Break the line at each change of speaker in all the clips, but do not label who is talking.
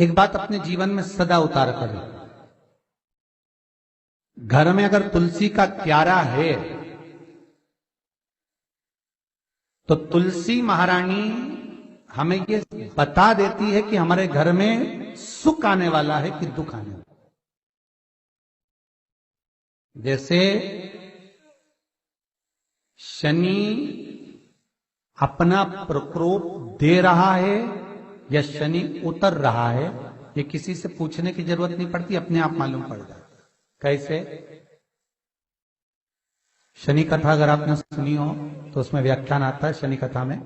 एक बात अपने जीवन में सदा उतार करें। घर में अगर तुलसी का क्यारा है तो तुलसी महारानी हमें ये बता देती है कि हमारे घर में सुख आने वाला है कि दुख आने वाला है। जैसे शनि अपना प्रकोप दे रहा है या शनि उतर रहा है, ये किसी से पूछने की जरूरत नहीं पड़ती, अपने आप मालूम पड़ जाता। कैसे? शनि कथा अगर आपने सुनी हो तो उसमें व्याख्यान आता है शनि कथा में,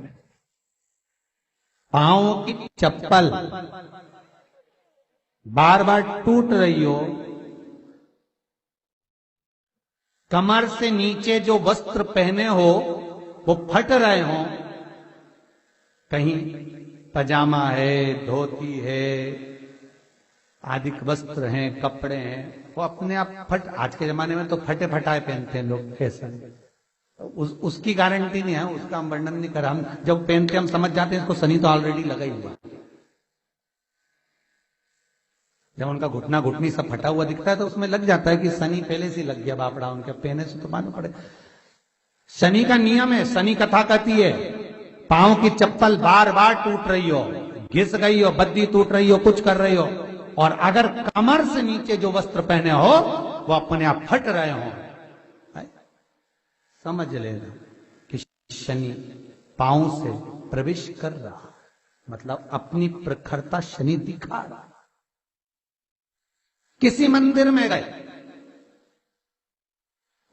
पांव की चप्पल बार बार टूट रही हो, कमर से नीचे जो वस्त्र पहने हो वो फट रहे हो, कहीं पजामा है, धोती है, आदि वस्त्र हैं, कपड़े हैं, वो अपने आप फट। आज के जमाने में तो फटे फटाए पहनते हैं लोग, कैसे उसकी गारंटी नहीं है, उसका हम वर्णन नहीं कर रहा। हम जब पहनते हम समझ जाते हैं इसको शनि तो ऑलरेडी लगा ही हुआ। जब उनका घुटना घुटनी सब फटा हुआ दिखता है तो उसमें लग जाता है कि शनि पहले से लग गया बापड़ा, उनके पहने से तो मालूम पड़े। शनि का नियम है, शनि कथा कहती है पांव की चप्पल बार बार टूट रही हो, घिस गई हो, बद्दी टूट रही हो, कुछ कर रही हो, और अगर कमर से नीचे जो वस्त्र पहने हो वो अपने आप फट रहे हो, समझ लेना कि शनि पांव से प्रवेश कर रहा, मतलब अपनी प्रखरता शनि दिखा रहा। किसी मंदिर में गए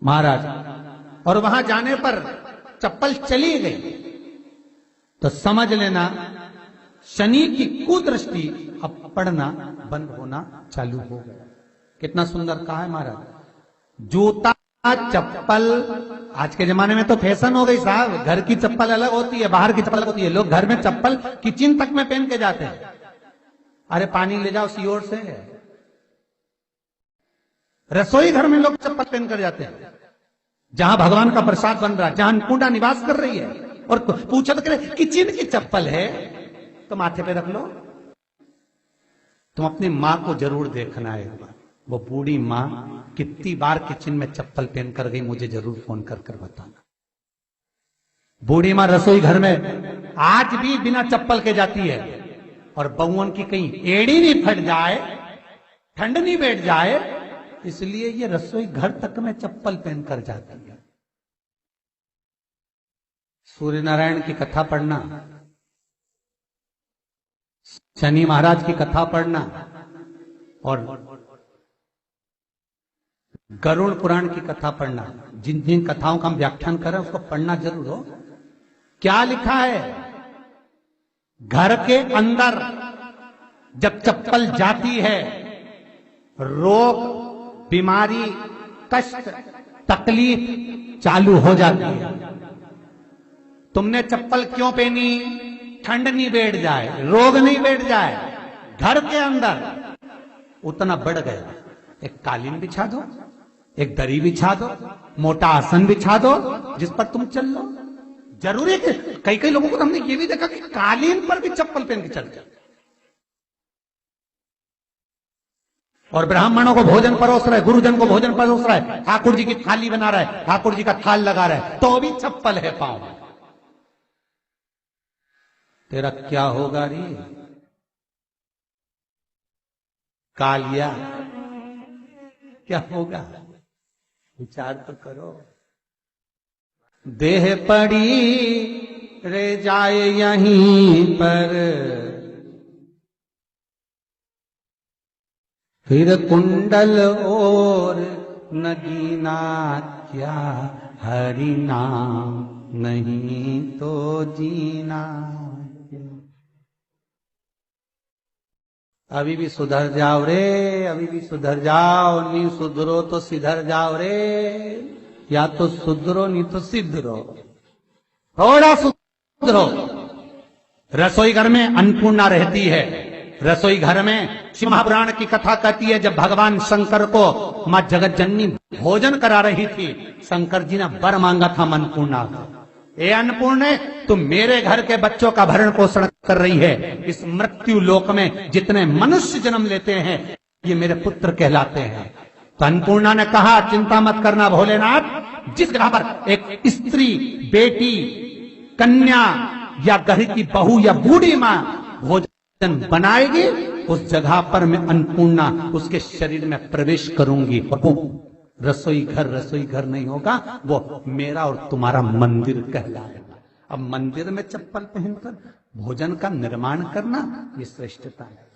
महाराज और वहां जाने पर चप्पल चली गई तो समझ लेना शनि की कुदृष्टि अब पड़ना बंद होना चालू हो गया। कितना सुंदर कहा है महाराज। जूता चप्पल आज के जमाने में तो फैशन हो गई साहब, घर की चप्पल अलग होती है, बाहर की चप्पल अलग होती है। लोग घर में चप्पल किचन तक में पहन के जाते हैं। अरे पानी ले जाओ सीओर से, रसोई घर में लोग चप्पल पहन कर जाते हैं, जहां भगवान का प्रसाद बन रहा है, जहां अन्नपूर्णा निवास कर रही है, और पूछा तो करे किचन की चप्पल है तो माथे पे रख लो। तुम अपनी मां को जरूर देखना है एक बार, वो बूढ़ी मां कितनी बार किचन में चप्पल पहन कर गई, मुझे जरूर फोन कर कर बताना। बूढ़ी मां रसोई घर में आज भी बिना चप्पल के जाती है, और बहुओं की कहीं एड़ी नहीं फट जाए, ठंड नहीं बैठ जाए, इसलिए ये रसोई घर तक में चप्पल पहन कर जाती है। सूर्य नारायण की कथा पढ़ना, शनि महाराज की कथा पढ़ना, और गरुड़ पुराण की कथा पढ़ना, जिन जिन कथाओं का हम व्याख्यान कर रहे हैं उसको पढ़ना जरूर हो। क्या लिखा है? घर के अंदर जब चप्पल जाती है, रोग, बीमारी, कष्ट, तकलीफ चालू हो जाती है। तुमने चप्पल क्यों पहनी? ठंड नहीं बैठ जाए, रोग नहीं बैठ जाए। घर के अंदर उतना बढ़ गया, एक कालीन बिछा दो, एक दरी बिछा दो, मोटा आसन बिछा दो, जिस पर तुम चल लो। जरूरी है कि कई कई लोगों को तो हमने ये भी देखा कि कालीन पर भी चप्पल पहन के चलते, और ब्राह्मणों को भोजन परोस रहा है, गुरुजन को भोजन परोस रहा है, ठाकुर जी की थाली बना रहा है, ठाकुर जी का थाल लगा रहा है, तो भी चप्पल है पांव में। तेरा क्या होगा रे कालिया, क्या होगा? विचार तो करो। देह पड़ी रे जाए यहीं पर, फिर कुंडल और नगीना, क्या हरि नाम नहीं तो जीना। अभी भी सुधर जाओ रे, अभी भी सुधर जाओ, नहीं सुधरो तो सिधर जाओ रे, या तो सुधरो नहीं तो सिधरो, थोड़ा सुधरो। रसोई घर में अन्नपूर्णा रहती है, रसोई घर में शिव महापुराण की कथा कहती है जब भगवान शंकर को मां जगत जननी भोजन करा रही थी, शंकर जी ने वर मांगा था अन्नपूर्णा का, ए अन्नपूर्णे, तुम मेरे घर के बच्चों का भरण पोषण कर रही है। इस मृत्यु लोक में जितने मनुष्य जन्म लेते हैं ये मेरे पुत्र कहलाते हैं। तो अन्नपूर्णा ने कहा, चिंता मत करना भोलेनाथ, जिस जगह पर एक स्त्री, बेटी, कन्या या घर की बहू या बूढ़ी मां भोजन बनाएगी, उस जगह पर मैं अन्नपूर्णा उसके शरीर में प्रवेश करूंगी। और वो रसोई घर नहीं होगा, वो मेरा और तुम्हारा मंदिर कहलाएगा। अब मंदिर में चप्पल पहनकर भोजन का निर्माण करना ये श्रेष्ठता है।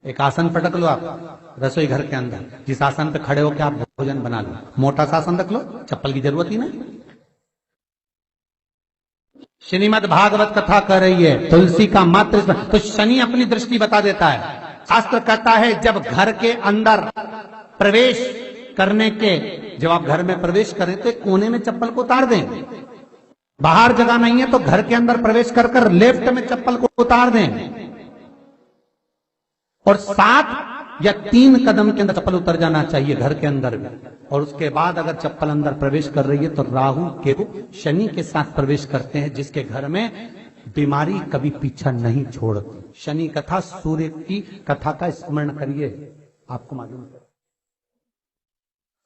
एक आसन पटक लो आप रसोई घर के अंदर, जिस आसन पे खड़े होकर आप भोजन बना लो। मोटा सा आसन रख लो, चप्पल की जरूरत ही नहीं। श्रीमद् भागवत कथा कर रही है, तुलसी का मात्र, तो शनि अपनी दृष्टि बता देता है। शास्त्र कहता है जब घर के अंदर प्रवेश करने के, जब आप घर में प्रवेश करें तो कोने में चप्पल को उतार दें। बाहर जगह नहीं है तो घर के अंदर प्रवेश कर कर लेफ्ट में चप्पल को उतार दें, और 7 या 3 कदम के अंदर चप्पल उतर जाना चाहिए घर के अंदर भी। और उसके बाद अगर चप्पल अंदर प्रवेश कर रही है तो राहु केतु शनि के साथ प्रवेश करते हैं, जिसके घर में बीमारी कभी पीछा नहीं छोड़ती। शनि कथा, सूर्य की कथा का स्मरण करिए, आपको मालूम है,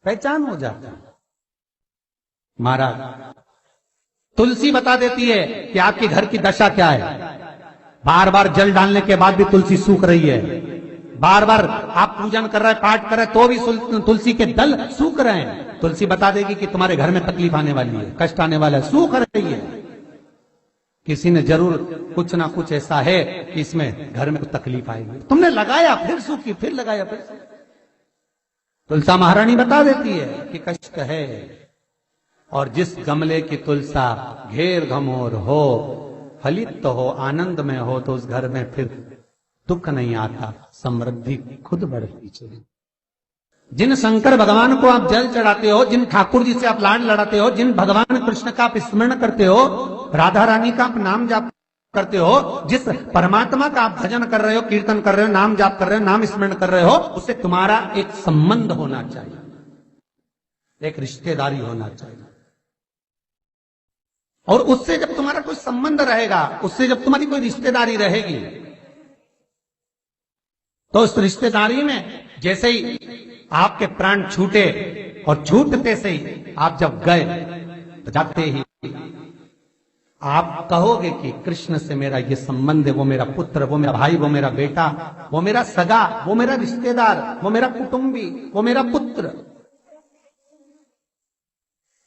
पहचान हो जाता है। महाराज तुलसी बता देती है कि आपके घर की दशा क्या है। बार बार जल डालने के बाद भी तुलसी सूख रही है, बार बार आप पूजन कर रहे हैं, पाठ कर रहे हैं, तो भी तुलसी के दल सूख रहे हैं। तुलसी बता देगी कि तुम्हारे घर में तकलीफ आने वाली है, कष्ट आने वाला है, सूख रही है। किसी ने जरूर कुछ ना कुछ ऐसा है कि इसमें घर में कुछ तकलीफ आएगी, तुमने लगाया फिर सूखी, फिर लगाया फिर। तुलसा महारानी बता देती है कि कष्ट है। और जिस गमले की तुलसा घेर घमोर हो, फलित तो हो, आनंद में हो, तो उस घर में फिर दुख नहीं आता, समृद्धि खुद बढ़ती चली। जिन शंकर भगवान को आप जल चढ़ाते हो, जिन ठाकुर जी से आप लाड लड़ाते हो, जिन भगवान कृष्ण का आप स्मरण करते हो, राधा रानी का आप नाम जाप करते हो, जिस परमात्मा का आप भजन कर रहे हो, कीर्तन कर रहे हो, नाम जाप कर रहे हो, नाम स्मरण कर रहे हो, उससे तुम्हारा एक संबंध होना चाहिए, एक रिश्तेदारी होना चाहिए। और उससे जब तुम्हारा कोई संबंध रहेगा, उससे जब तुम्हारी कोई रिश्तेदारी रहेगी, तो उस रिश्तेदारी में जैसे ही आपके प्राण छूटे, और छूटते से ही आप जब गए, तो जाते ही आप कहोगे कि कृष्ण से मेरा ये संबंध है, वो मेरा पुत्र, वो मेरा भाई, वो मेरा बेटा, वो मेरा सगा, वो मेरा रिश्तेदार, वो मेरा कुटुंबी, वो मेरा पुत्र।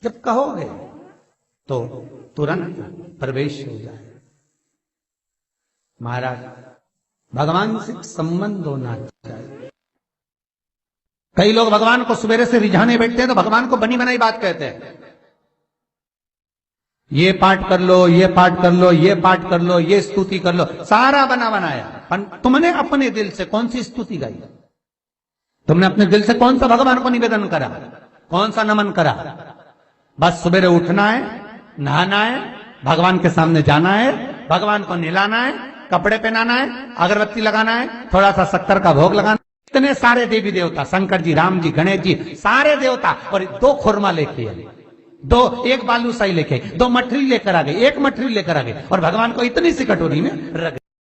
जब कहोगे तो तुरंत प्रवेश हो जाए। महाराज भगवान से संबंध होना चाहिए। कई लोग भगवान को सवेरे से रिझाने बैठते हैं तो भगवान को बनी बनाई बात कहते हैं, ये पाठ कर लो, ये पाठ कर लो, ये पाठ कर लो, ये स्तुति कर लो, सारा बना बनाया। तुमने अपने दिल से कौन सी स्तुति गाई? तुमने अपने दिल से कौन सा भगवान को निवेदन करा, कौन सा नमन करा? बस सवेरे उठना है, नहाना है, भगवान के सामने जाना है, भगवान को नहलाना है, कपड़े पहनाना है, अगरबत्ती लगाना है, थोड़ा सा शक्कर का भोग लगाना। इतने सारे देवी देवता, शंकर जी, राम जी, गणेश जी, सारे देवता, और 2 खुरमा लेके आए, 1 बालूशाही लेके, 2 मठरी लेकर आ गए, 1 मठरी लेकर आ गए, और भगवान को इतनी सी कटोरी में रख